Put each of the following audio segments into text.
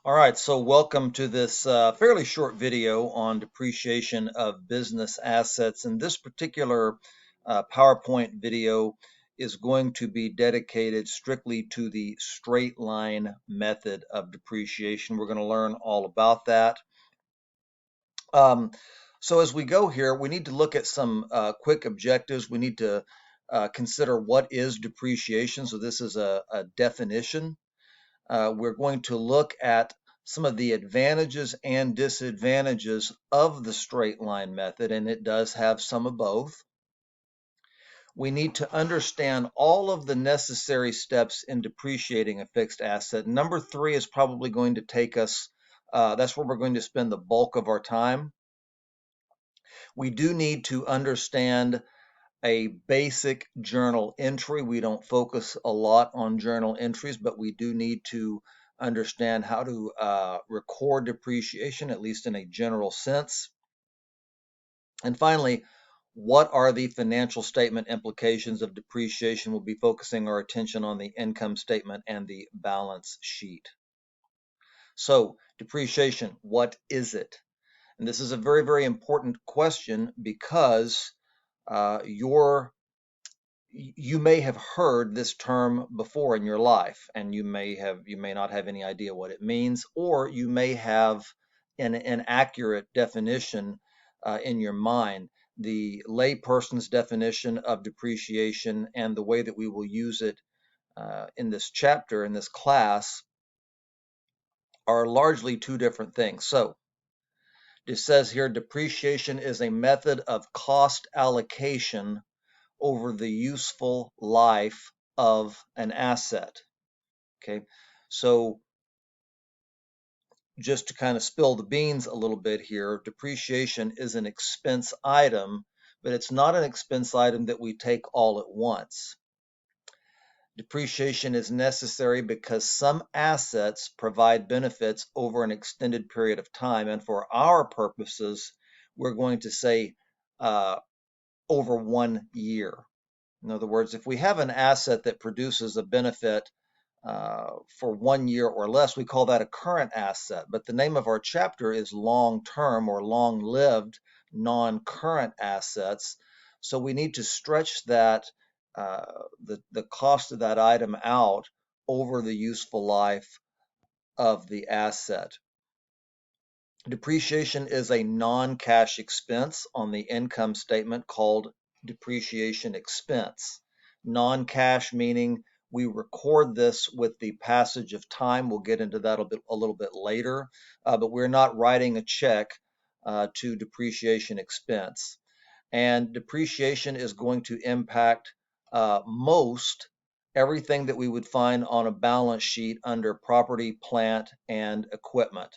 All right, so welcome to this fairly short video on depreciation of business assets. And this particular PowerPoint video is going to be dedicated strictly to the straight line method of depreciation. We're going to learn all about that. Um, so as we go here, we need to look at some quick objectives. We need to consider what is depreciation. So this is a definition. We're going to look at some of the advantages and disadvantages of the straight line method, and it does have some of both. We need to understand all of the necessary steps in depreciating a fixed asset. Number three is probably going to take us, that's where we're going to spend the bulk of our time. We do need to understand a basic journal entry. We don't focus a lot on journal entries, but we do need to understand how to record depreciation, at least in a general sense. And finally, what are the financial statement implications of depreciation? We'll be focusing our attention on the income statement and the balance sheet. So, depreciation, what is it? And this is a very, very important question because you may have heard this term before in your life, and you may not have any idea what it means, or you may have an inaccurate definition in your mind. The layperson's definition of depreciation and the way that we will use it in this chapter, in this class, are largely two different things. So it says here depreciation is a method of cost allocation over the useful life of an asset. Okay, so just to kind of spill the beans a little bit here, depreciation is an expense item, but it's not an expense item that we take all at once. Depreciation is necessary because some assets provide benefits over an extended period of time, and for our purposes, we're going to say over 1 year. In other words, if we have an asset that produces a benefit for 1 year or less, we call that a current asset. But the name of our chapter is long-term or long-lived non-current assets. So we need to stretch that the cost of that item out over the useful life of the asset. Depreciation is a non-cash expense on the income statement called depreciation expense. Non-cash meaning we record this with the passage of time. We'll get into that a little bit later, but we're not writing a check to depreciation expense. And depreciation is going to impact most everything that we would find on a balance sheet under property, plant, and equipment.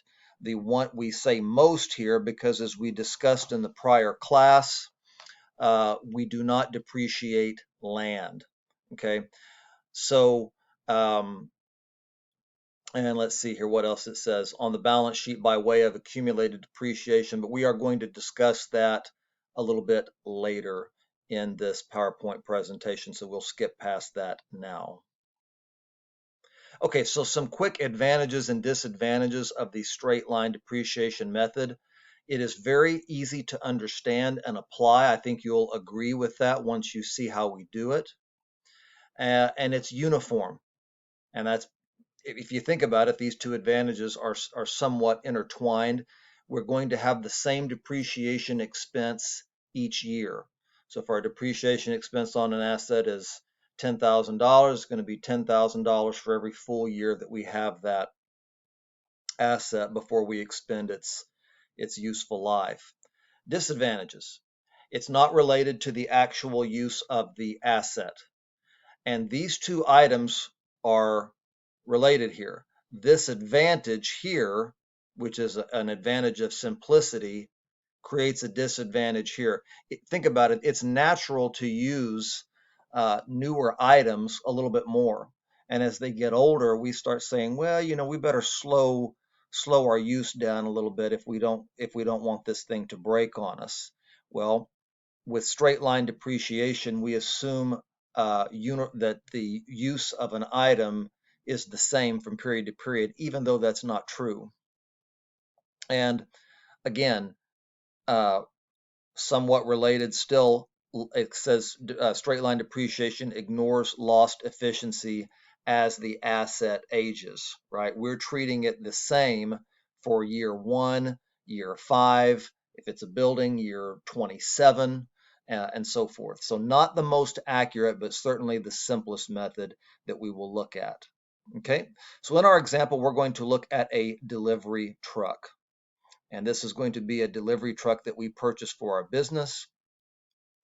The one we say most here because, as we discussed in the prior class, we do not depreciate land. Okay, so and let's see here what else it says on the balance sheet by way of accumulated depreciation, but we are going to discuss that a little bit later in this PowerPoint presentation, so we'll skip past that now. Okay, so some quick advantages and disadvantages of the straight line depreciation method. It is very easy to understand and apply. I think you'll agree with that once you see how we do it. And it's uniform. And that's, if you think about it, these two advantages are somewhat intertwined. We're going to have the same depreciation expense each year. So if our depreciation expense on an asset is $10,000, it's going to be $10,000 for every full year that we have that asset before we expend its useful life. Disadvantages. It's not related to the actual use of the asset. And these two items are related here. This advantage here, which is an advantage of simplicity, creates a disadvantage here. Think about it. It's natural to use newer items a little bit more. And as they get older, we start saying, well, we better slow our use down a little bit if we don't want this thing to break on us. Well, with straight line depreciation, we assume that the use of an item is the same from period to period, even though that's not true. And again, uh, somewhat related still, it says straight line depreciation ignores lost efficiency as the asset ages, right? We're treating it the same for year 1, year 5, if it's a building, year 27, and so forth. So not the most accurate, but certainly the simplest method that we will look at. Okay, so in our example, we're going to look at a delivery truck. And this is going to be a delivery truck that we purchased for our business.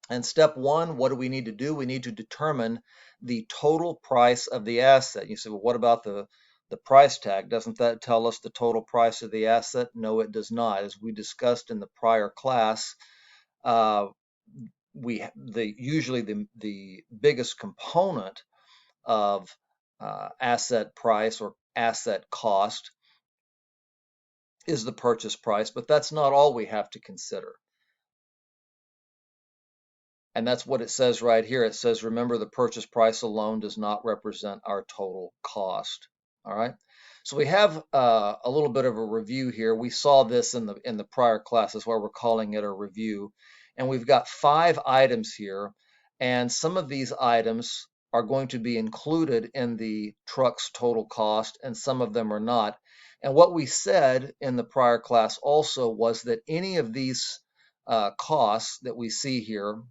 And step one, what do we need to do? We need to determine the total price of the asset. You say, well, what about the price tag? Doesn't that tell us the total price of the asset? No, it does not. As we discussed in the prior class, uh, usually the biggest component of asset price or asset cost is the purchase price, but that's not all we have to consider. And that's what it says right here. It says, remember, the purchase price alone does not represent our total cost. All right. So we have a little bit of a review here. We saw this in the prior class. That's why we're calling it a review. And we've got 5 items here. And some of these items are going to be included in the truck's total cost, and some of them are not. And what we said in the prior class also was that any of these costs that we see here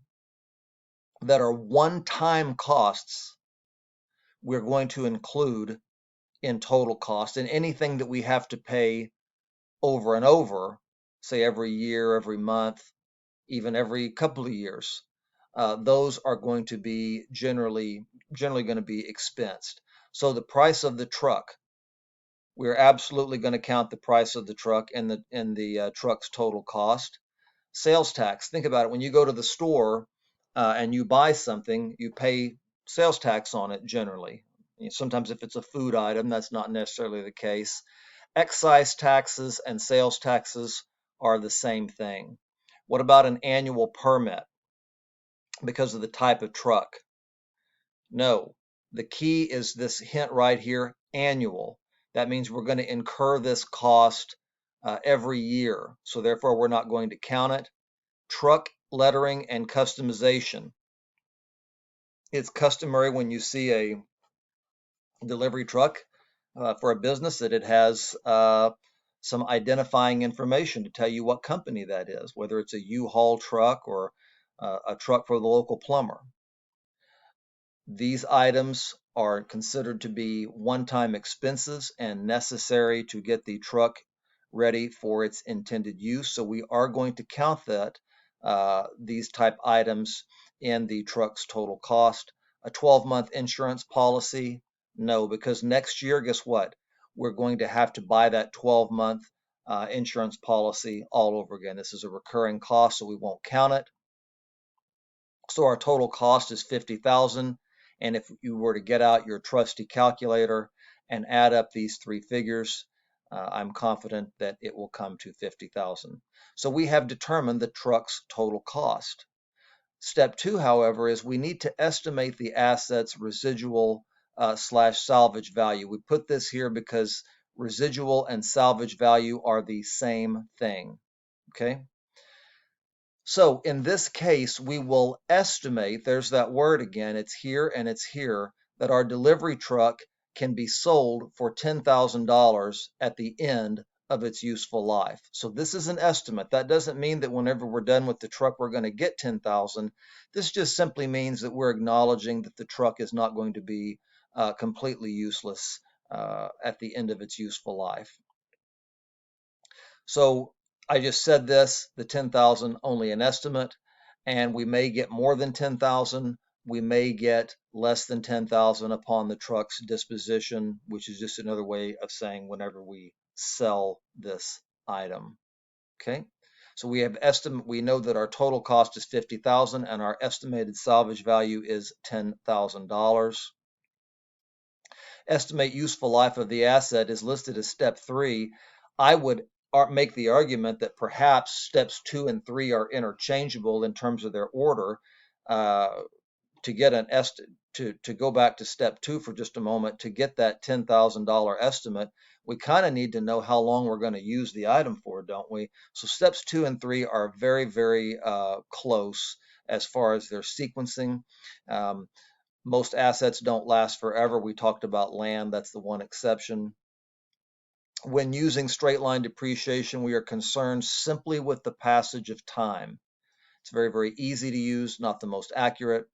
that are one-time costs, we're going to include in total cost, and anything that we have to pay over and over, say every year, every month, even every couple of years, those are going to be generally going to be expensed. So the price of the truck, we're absolutely going to count the price of the truck in the truck's total cost. Sales tax. Think about it. When you go to the store and you buy something, you pay sales tax on it generally. Sometimes if it's a food item, that's not necessarily the case. Excise taxes and sales taxes are the same thing. What about an annual permit because of the type of truck? No. The key is this hint right here, annual. That means we're going to incur this cost every year. So therefore, we're not going to count it. Truck lettering and customization. It's customary when you see a delivery truck for a business that it has some identifying information to tell you what company that is, whether it's a U-Haul truck or a truck for the local plumber. These items are considered to be one-time expenses and necessary to get the truck ready for its intended use. So we are going to count that these type items in the truck's total cost. A 12-month insurance policy? No, because next year, guess what? We're going to have to buy that 12-month insurance policy all over again. This is a recurring cost, so we won't count it. So our total cost is $50,000. And if you were to get out your trusty calculator and add up these 3 figures, I'm confident that it will come to $50,000. So we have determined the truck's total cost. Step 2, however, is we need to estimate the asset's residual slash salvage value. We put this here because residual and salvage value are the same thing. Okay. So in this case, we will estimate, there's that word again, it's here and it's here, that our delivery truck can be sold for $10,000 at the end of its useful life. So this is an estimate. That doesn't mean that whenever we're done with the truck, we're going to get $10,000. This just simply means that we're acknowledging that the truck is not going to be completely useless at the end of its useful life. So I just said this, the 10,000 only an estimate, and we may get more than 10,000. We may get less than 10,000 upon the truck's disposition, which is just another way of saying whenever we sell this item. Okay. So we know that our total cost is 50,000 and our estimated salvage value is $10,000. Estimate useful life of the asset is listed as step 3. I would make the argument that perhaps steps 2 and 3 are interchangeable in terms of their order. To get to go back to step 2 for just a moment, to get that $10,000 estimate, we kind of need to know how long we're going to use the item for, don't we? So steps 2 and 3 are very, very close as far as their sequencing. Um, most assets don't last forever. We talked about land, that's the one exception. When using straight line depreciation, we are concerned simply with the passage of time. It's very, very easy to use, not the most accurate.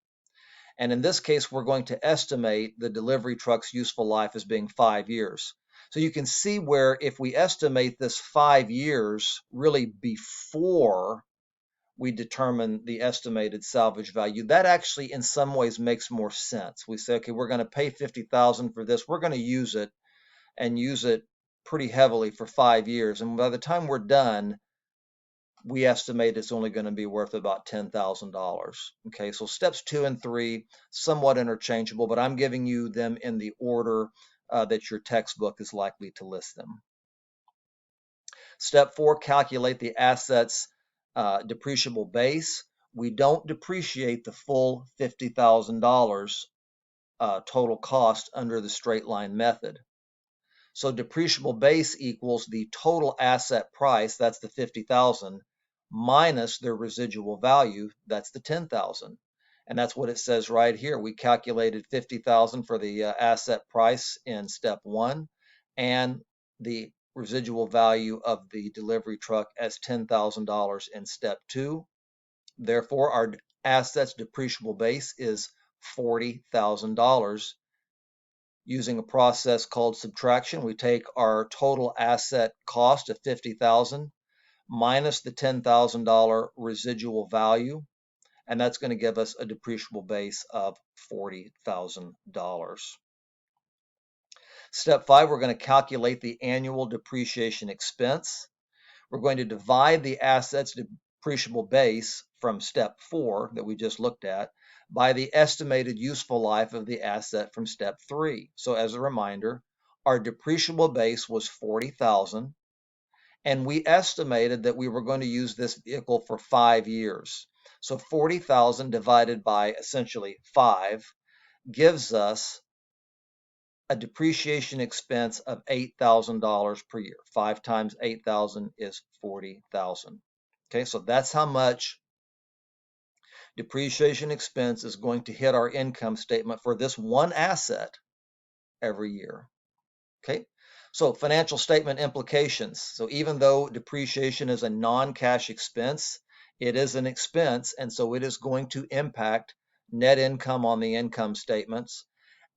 And in this case, we're going to estimate the delivery truck's useful life as being 5 years. So you can see where if we estimate this 5 years really before we determine the estimated salvage value, that actually in some ways makes more sense. We say, okay, we're going to pay $50,000 for this. We're going to use it and use it pretty heavily for 5 years. And by the time we're done, we estimate it's only going to be worth about $10,000. Okay, so steps 2 and 3, somewhat interchangeable, but I'm giving you them in the order that your textbook is likely to list them. Step 4, calculate the asset's depreciable base. We don't depreciate the full $50,000 total cost under the straight line method. So depreciable base equals the total asset price, that's the 50,000, minus their residual value, that's the 10,000. And that's what it says right here. We calculated 50,000 for the asset price in step 1 and the residual value of the delivery truck as $10,000 in step 2. Therefore, our assets depreciable base is $40,000. Using a process called subtraction, we take our total asset cost of $50,000 minus the $10,000 residual value, and that's going to give us a depreciable base of $40,000. Step 5, we're going to calculate the annual depreciation expense. We're going to divide the assets depreciable base from step 4 that we just looked at by the estimated useful life of the asset from step 3. So as a reminder, our depreciable base was 40,000 and we estimated that we were going to use this vehicle for 5 years. So 40,000 divided by essentially 5 gives us a depreciation expense of $8,000 per year. 5 times 8,000 is 40,000. Okay, so that's how much depreciation expense is going to hit our income statement for this one asset every year. Okay, so financial statement implications. So even though depreciation is a non-cash expense, it is an expense, and so it is going to impact net income on the income statements.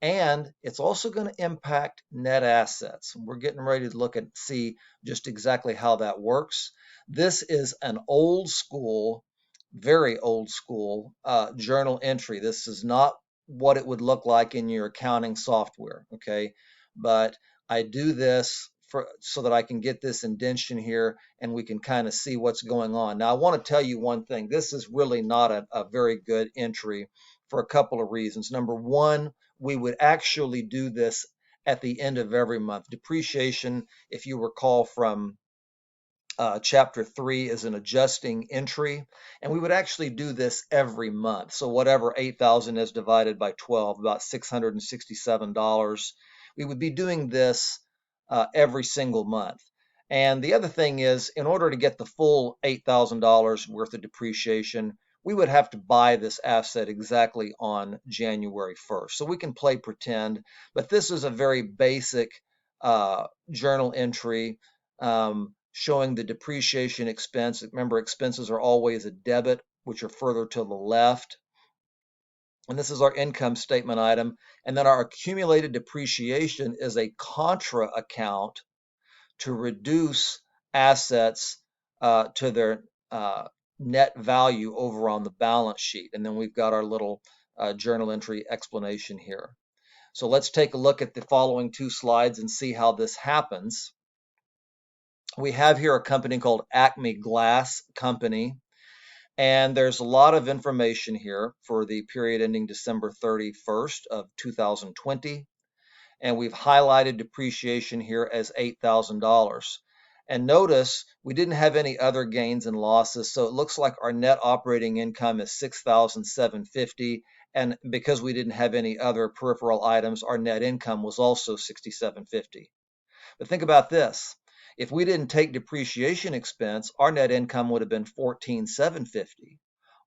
And it's also going to impact net assets. We're getting ready to look and see just exactly how that works. This is an old school, very old school journal entry. This is not what it would look like in your accounting software, okay? But I do this so that I can get this indention here and we can kind of see what's going on. Now, I want to tell you one thing. This is really not a very good entry for a couple of reasons. Number one, we would actually do this at the end of every month. Depreciation, if you recall from chapter 3, is an adjusting entry, and we would actually do this every month. So whatever 8,000 is divided by 12, about $667. We would be doing this every single month. And the other thing is, in order to get the full $8,000 worth of depreciation, we would have to buy this asset exactly on January 1st. So we can play pretend, but this is a very basic journal entry showing the depreciation expense. Remember, expenses are always a debit, which are further to the left. And this is our income statement item. And then our accumulated depreciation is a contra account to reduce assets to their net value over on the balance sheet. And then we've got our little journal entry explanation here. So let's take a look at the following 2 slides and see how this happens. We have here a company called Acme Glass Company, and there's a lot of information here for the period ending December 31st of 2020. And we've highlighted depreciation here as $8,000. And notice we didn't have any other gains and losses, so it looks like our net operating income is $6,750, And because we didn't have any other peripheral items, our net income was also $67.50. But think about this. If we didn't take depreciation expense, our net income would have been $14,750.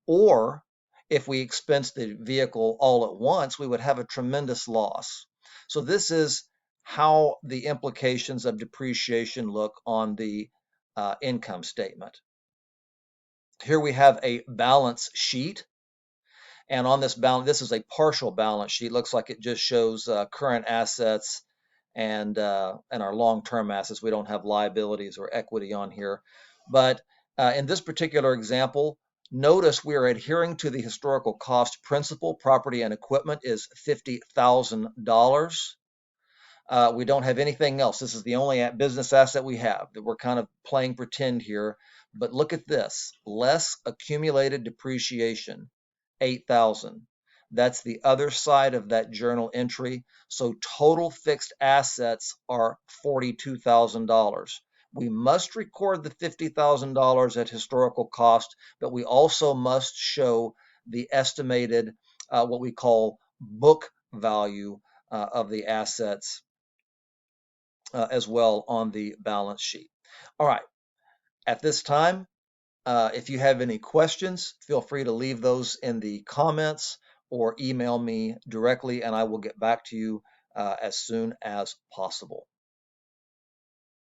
Or if we expense the vehicle all at once, we would have a tremendous loss. So this is how the implications of depreciation look on the income statement. Here we have a balance sheet. And on this balance, this is a partial balance sheet. Looks like it just shows current assets and our long-term assets. We don't have liabilities or equity on here. But in this particular example, notice we are adhering to the historical cost principle. Property and equipment is $50,000. We don't have anything else. This is the only business asset we have that we're kind of playing pretend here. But look at this, less accumulated depreciation, 8,000. That's the other side of that journal entry. So total fixed assets are $42,000. We must record the $50,000 at historical cost, but we also must show the estimated, what we call book value of the assets as well on the balance sheet. All right, at this time, if you have any questions, feel free to leave those in the comments or email me directly, and I will get back to you as soon as possible.